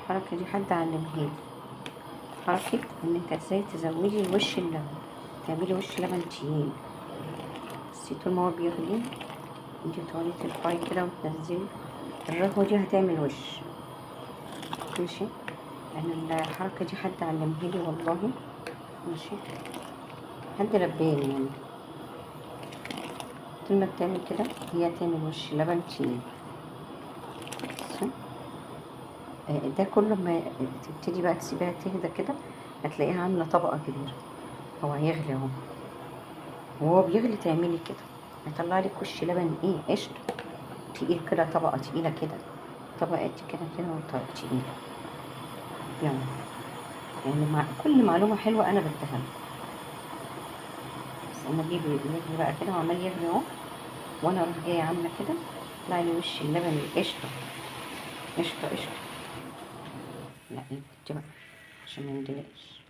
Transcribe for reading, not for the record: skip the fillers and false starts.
الحركة دي حد علمهالي، حركة ان انت ازاي تزودي وش اللبن، تعملي وش لبن تقيل. بس طول ما هو بيغلي انت تقعدي ترفعي كده وتنزلي، الرغوة دي هتعمل وش. ماشي، انا الحركة دي حد علمهالي والله. ماشي، حد رباني يعني. طول ما بتعمل كده هي تعمل وش لبن تقيل. ده كل ما تبتدي بقى تسيبيها تهدى كده هتلاقيها عاملة طبقة كبيرة. هو هيغلي اهو، وهو بيغلي تعملي كده هيطلع لك وش لبن ايه قشطة تقيل كده، طبقة تقيلة كده، طبقة كده كده تقيلة. يلا، يعني مع كل معلومة حلوة أنا بديها لك. بس أنا بيغلي بقى كده وعمال يغلي اهو، وأنا أروح جاية عاملة كده يطلع لي وش اللبن القشطة قشطة قشطة. لا كنت بقى عشان ما يندلقش.